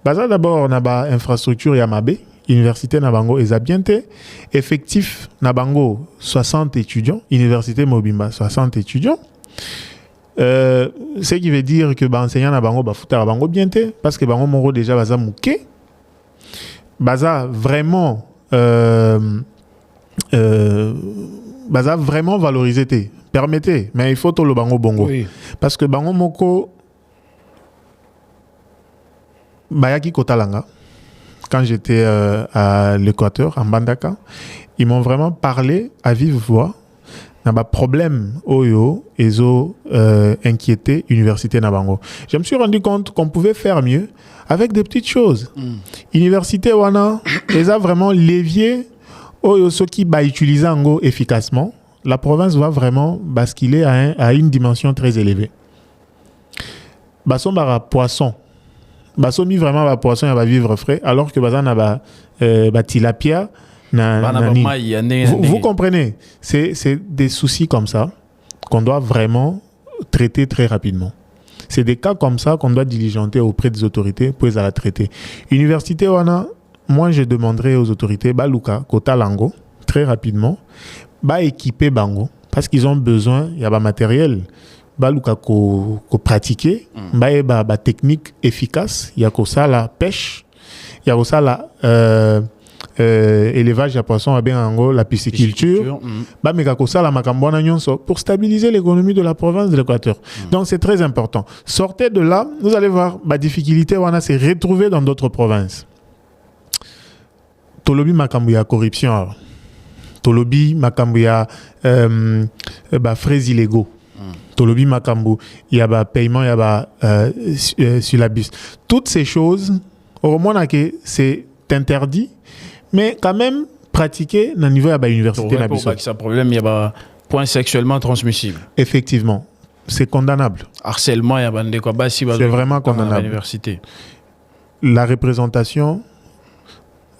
d'abord, on a une infrastructure Yamabé, université Nabango, et Zabiente, effectif Nabango, 60 étudiants, université Mobimba, 60 étudiants. Ce qui veut dire que enseignant Nabango, fouta Nabango bienté, parce que Bango Moro déjà baza mouké, baza vraiment valorisé. Permettez, mais il faut tout le Bango Bongo. Oui. Parce que Bango Moko, Bayaki Kotalanga, quand j'étais à l'Équateur, en Mbandaka, ils m'ont vraiment parlé à vive voix d'un problème oyo et inquiété université Nabango. Je me suis rendu compte qu'on pouvait faire mieux avec des petites choses. Université wana, ils ont vraiment levier oyo ceux qui utilisent ango efficacement. La province va vraiment basculer à une dimension très élevée. Basson bara poisson. Basson mi vraiment ba poisson va vivre frais alors que bazan na tilapia. Vous comprenez, c'est des soucis comme ça qu'on doit vraiment traiter très rapidement. C'est des cas comme ça qu'on doit diligenter auprès des autorités pour les traiter. Université wana, moi je demanderai aux autorités baluka kota lango très rapidement équiper bango parce qu'ils ont besoin, il y a pas matériel baluka ko pratiquer ba technique efficace, il y a ko ça la pêche, il y a ko ça la élevage à poissons à bien en la pisciculture pour stabiliser l'économie de la province de l'Équateur. Donc c'est très important. Sortez de là, vous allez voir la difficulté on a se retrouver dans d'autres provinces. Tolobi makambuya corruption. Tolobi makambuya frais illégaux. Tolobi makambu, il y a paiement, il y a sur la bus. Toutes ces choses, au moins c'est interdit. Mais quand même, pratiquer dans le niveau de l'université. Pour que ça problème, il y a point sexuellement transmissible. Effectivement, c'est condamnable. Harcèlement, il y a c'est vraiment condamnable. La représentation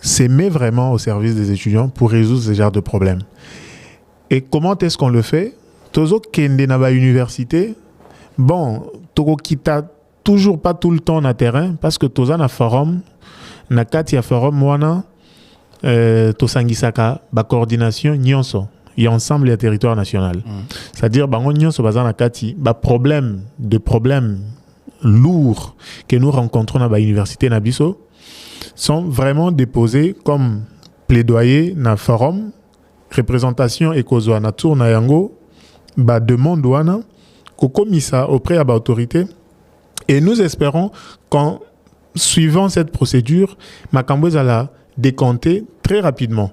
se met vraiment au service des étudiants pour résoudre ce genre de problèmes. Et comment est-ce qu'on le fait? Tozo kende na ba université, bon, toko kita toujours pas tout le temps na terrain parce que toza na forum, na kati ya forum wana. Tosangisaka ba coordination nyonso et ensemble le territoire national. C'est-à-dire bango nyonso bazana kati ba problèmes lourds que nous rencontrons dans la université Nabiso sont vraiment déposés comme plaidoyer na forum représentation et kozwa na tour na yango ba demande wana ko komisa auprès à ba autorité et nous espérons qu'en suivant cette procédure makambo ezala décompter très rapidement.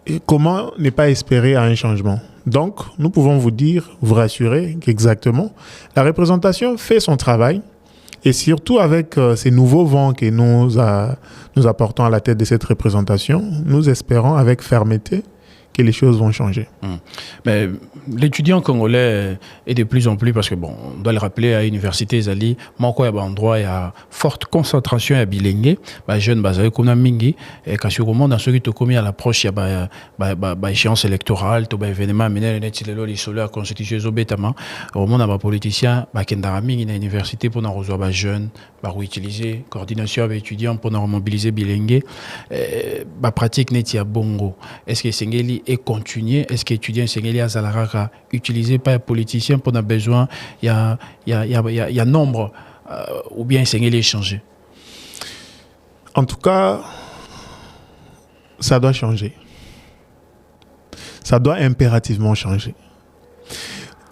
Et comment ne pas espérer à un changement? Donc, nous pouvons vous dire, vous rassurer qu'exactement, la représentation fait son travail et surtout avec ces nouveaux vents que nous apportons à la tête de cette représentation, nous espérons avec fermeté que les choses vont changer. Mais l'étudiant congolais est de plus en plus, parce que bon, on doit le rappeler, à l'université Zali, il y a un endroit, il y a forte concentration à bilingue, les jeunes basés comme mingi, et quand sur le monde, dans ceux qui ont à l'approche, il y a échéance électorale, il y a événement, il y a la constitution, au monde, il y a des politiciens, il y a mingi dans l'université pour nous les jeunes, pour utiliser coordination avec étudiants pour nous mobiliser bilingue, la pratique n'est pas bongo. Est-ce que Sengeli est continué? Est-ce que l'étudiant Sengeli a Zalaraka utilisé par les politiciens pour nos besoins? Il y a nombre, ou bien Sengeli est changé? En tout cas, ça doit changer. Ça doit impérativement changer.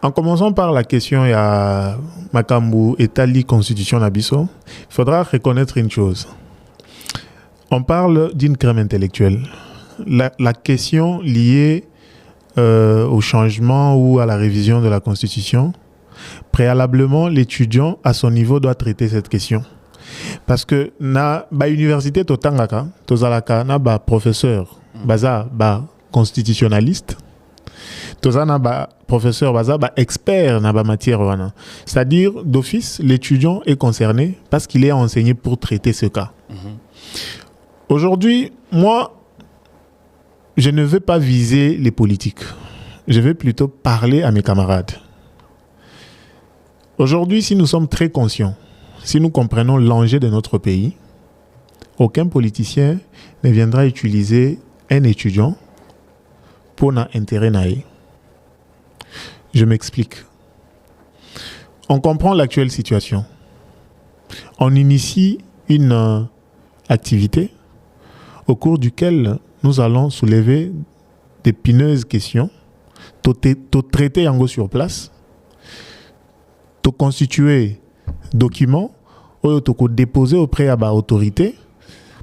En commençant par la question, il y a Makambu et Tali Constitution Nabiso. Il faudra reconnaître une chose. On parle d'une crème intellectuelle. La question liée au changement ou à la révision de la Constitution, préalablement, l'étudiant à son niveau doit traiter cette question. Parce que na ba université totangaka, tozalaka na ba professeur, baza ba constitutionnaliste, tozana ba professeur baza ba expert na ba matière wana. C'est-à-dire d'office, l'étudiant est concerné parce qu'il est enseigné pour traiter ce cas. Aujourd'hui, moi, je ne veux pas viser les politiques. Je vais plutôt parler à mes camarades. Aujourd'hui, si nous sommes très conscients, si nous comprenons l'enjeu de notre pays, aucun politicien ne viendra utiliser un étudiant pour un intérêt naïf. Je m'explique. On comprend l'actuelle situation. On initie une activité au cours duquel nous allons soulever d'épineuses questions, tout traiter en go sur place, tout constituer documents, ou tout déposer auprès de l'autorité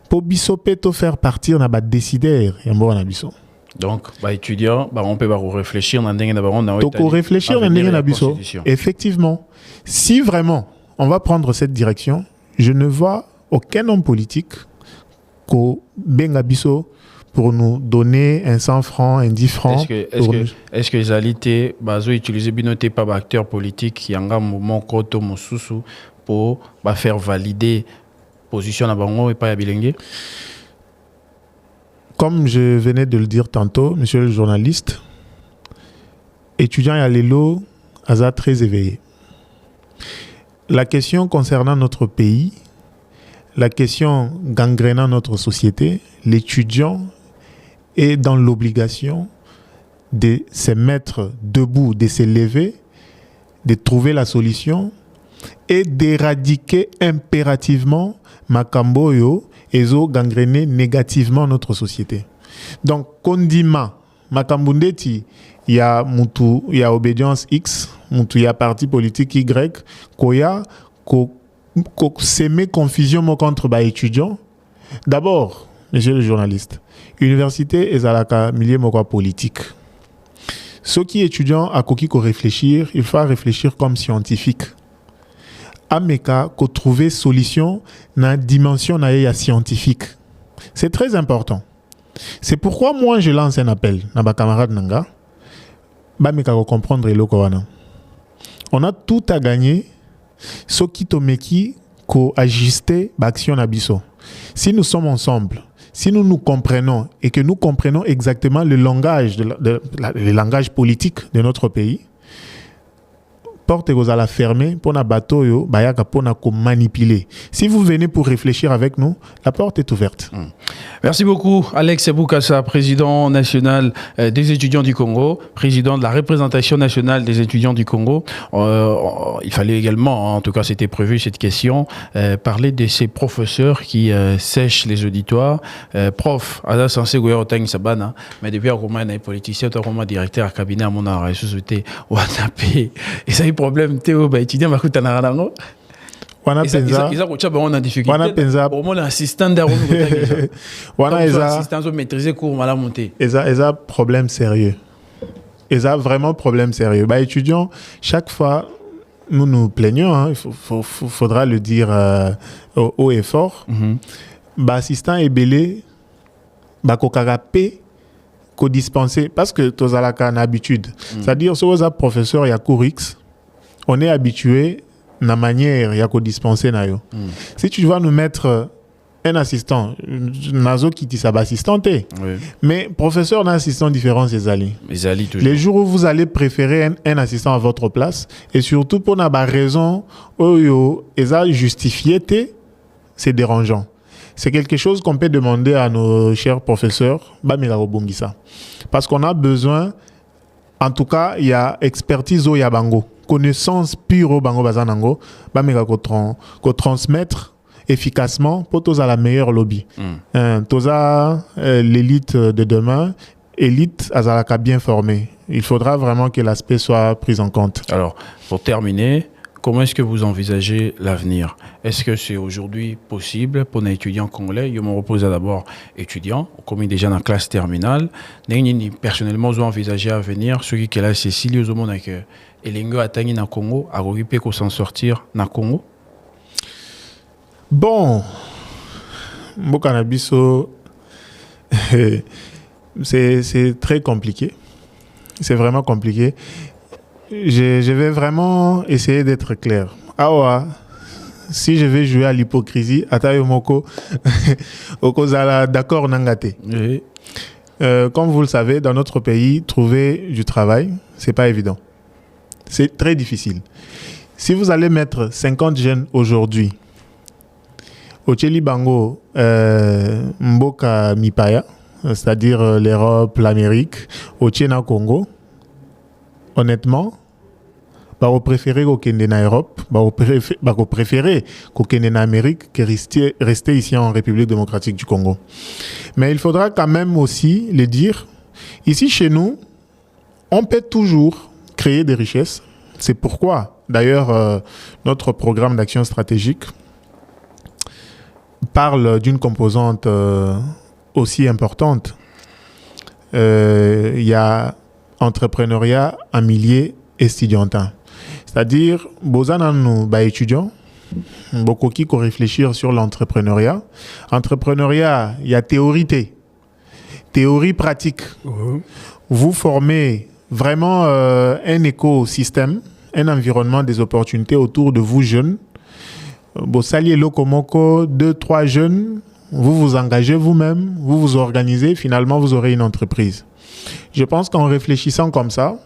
pour bisoper, tout faire partir na décideur et bon na biso. Donc, étudiant, on peut réfléchir dans Effectivement, si vraiment on va prendre cette direction, je ne vois aucun homme politique qu'au Bengabiso pour nous donner un 100 francs, un 10 francs. Est-ce que les alités utilisent binoté par acteurs politiques qui ont un mouvement koto mosusu pour faire valider position à bango et pas à bilingue? Comme je venais de le dire tantôt, monsieur le journaliste, étudiant à l'élo, Aza très éveillé. La question concernant notre pays, la question gangrénant notre société, l'étudiant est dans l'obligation de se mettre debout, de se lever, de trouver la solution et d'éradiquer impérativement Makamboyo et zo gangréner négativement notre société. Donc, Kondima, Makambundeti, il y a obédience X, il y a parti politique Y, Koya, s'aimer confusion contre les étudiants. D'abord, monsieur le journaliste, université est à la milieu politique. Ceux qui étudiants à quoi réfléchir, il faut réfléchir comme scientifique. Ameka ko trouver solution dans la dimension scientifique. C'est très important. C'est pourquoi moi je lance un appel à ma camarade Nanga. Bameka ko comprendre le kowana. On a tout à gagner. Ce qui tomeki ko ajuster l'action nabiso. Si nous sommes ensemble, si nous nous comprenons et que nous comprenons exactement le langage le langage politique de notre pays, porte vous allez fermer pour na bateau yo bayaka pour na manipuler. Si vous venez pour réfléchir avec nous, la porte est ouverte. Merci beaucoup Alex Boukassa, président national des étudiants du Congo, président de la représentation nationale des étudiants du Congo. Il fallait également, en tout cas c'était prévu cette question, parler de ces professeurs qui sèchent les auditoires. Prof, Ada Sansé Goyo Tang Sabana, mais depuis un roman un politicien, un roman directeur cabinet à mon arrêt société ou à taper. Et ça problème Théo ba étudiant ba kutana rango wana penza ils ont on a difficulté wana penza au moins assistant d'aromo wana assistant au maîtriser cours mal monter eza problème sérieux eza vraiment problème sérieux ba étudiant chaque fois nous nous plaignons hein, faudra le dire haut et fort ba assistant ebelé ba kokarape qu'on dispenser parce que tous à une habitude. C'est-à-dire, si vous êtes professeur, il y a cours X, on est habitué à la manière, il y a qu'on dispenser. Si tu vas nous mettre un assistant, nazo qui dit ça va assistanter. Mais professeur d'un assistant différent, c'est Zali. Les jours où vous allez préférer un assistant à votre place, et surtout pour une raison, justifié, c'est dérangeant. C'est quelque chose qu'on peut demander à nos chers professeurs, parce qu'on a besoin, en tout cas, il y a expertise au Yabango, connaissance pure au Bango Bazanango, qu'on transmettre efficacement pour tous à la meilleure lobby. Tous à l'élite de demain, élite azalaka bien formée. Il faudra vraiment que l'aspect soit pris en compte. Alors, pour terminer, comment est-ce que vous envisagez l'avenir? Est-ce que c'est aujourd'hui possible pour un étudiant congolais? Je me repose d'abord étudiant, comme déjà dans la classe terminale. Personnellement, vous envisagez à venir, ceux qui là, c'est Cécile Zomona que Elengo Atani na Congo, a occupé qu'on s'en sortir na Congo. Bon, Mbokanabiso, c'est très compliqué. C'est vraiment compliqué. Je vais vraiment essayer d'être clair. Awa, si je vais jouer à l'hypocrisie, Atayo Moko, Okozala, d'accord, Nangate. Comme vous le savez, dans notre pays, trouver du travail, c'est pas évident. C'est très difficile. Si vous allez mettre 50 jeunes aujourd'hui, au Tcheli Bango, Mboka Mipaya, c'est-à-dire l'Europe, l'Amérique, au Tchena Congo, honnêtement, vous préférez qu'on ait en Europe, vous préférez qu'on ait en Amérique que rester ici en République démocratique du Congo. Mais il faudra quand même aussi le dire, ici chez nous, on peut toujours créer des richesses. C'est pourquoi, d'ailleurs, notre programme d'action stratégique parle d'une composante aussi importante. Il y a entrepreneuriat en milieu estudiantin. C'est-à-dire, nous étudiants, beaucoup qui réfléchir sur l'entrepreneuriat. Entrepreneuriat, il y a théorie pratique. Vous formez vraiment un écosystème, un environnement des opportunités autour de vous jeunes. Bossalier Lokomoko, 2-3 jeunes, vous vous engagez vous-même, vous vous organisez, finalement vous aurez une entreprise. Je pense qu'en réfléchissant comme ça,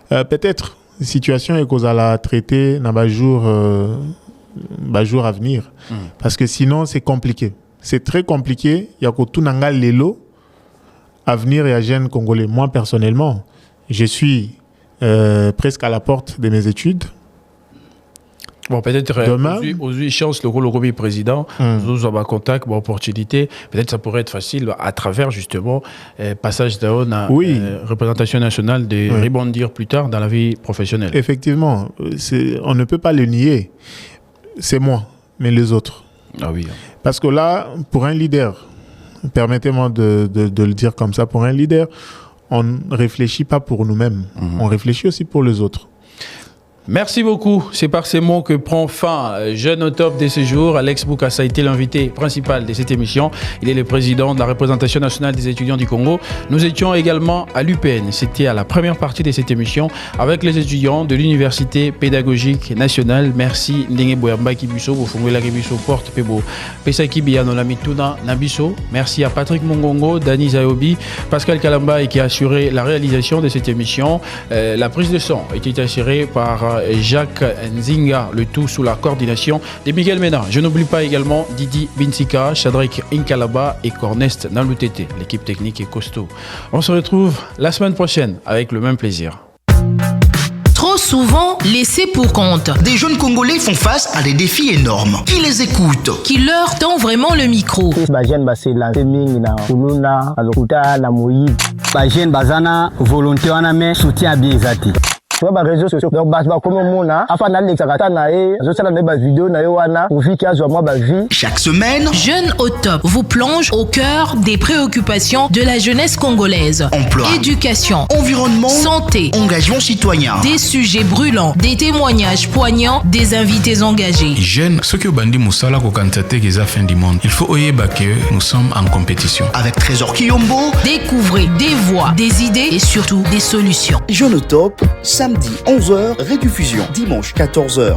peut-être la situation est qu'on la traiter dans les jours à venir. Parce que sinon c'est compliqué. C'est très compliqué. Il y a que tout nanga lelo avenir et à jeunes congolais. Moi personnellement, je suis presque à la porte de mes études. Bon, peut-être demain, aux chances le rôle président, nous avons contact, bon, opportunité. Peut-être ça pourrait être facile à travers justement passage d'Aon à représentation nationale de rebondir plus tard dans la vie professionnelle. Effectivement, on ne peut pas le nier. C'est moi, mais les autres. Ah oui. Parce que là, pour un leader, permettez-moi de le dire comme ça, pour un leader, on ne réfléchit pas pour nous-mêmes, on réfléchit aussi pour les autres. Merci beaucoup. C'est par ces mots que prend fin Jeune au top de ce jour. Alex Boukassa a été l'invité principal de cette émission. Il est le président de la représentation nationale des étudiants du Congo. Nous étions également à l'UPN. C'était à la première partie de cette émission avec les étudiants de l'Université pédagogique nationale. Merci Ndenge Boyamba Kibiso, Bofongola Kibiso, Porte Pebo, Pesaki Biano Lamituna Nabiso. Merci à Patrick Mongongo, Dani Zayobi, Pascal Kalamba qui a assuré la réalisation de cette émission. La prise de son était assurée par Jacques Nzinga, le tout sous la coordination de Miguel Mena. Je n'oublie pas également Didi Binsika, Chadrik Inkalaba et Cornest Nalutete. L'équipe technique est costaud. On se retrouve la semaine prochaine avec le même plaisir. Trop souvent laissés pour compte. Des jeunes Congolais font face à des défis énormes. Qui les écoute? Qui leur tend vraiment le micro? Volonté wana me soutien bien zati. sur les réseaux sociaux. Donc, comme on a, afin d'aller vidéo, chaque semaine, Jeunes au top vous plonge au cœur des préoccupations de la jeunesse congolaise. Emploi, éducation, environnement, santé, engagement citoyen. Des sujets brûlants, des témoignages poignants, des invités engagés. Jeunes, ceux qui ont bandi Moussala ko kantate qui a fin du monde. Il faut oyeba que nous sommes en compétition. Avec Trésor Kiyombo, découvrez des voix, des idées et surtout des solutions. Jeunes au top, samedi 11h, rediffusion dimanche 14h.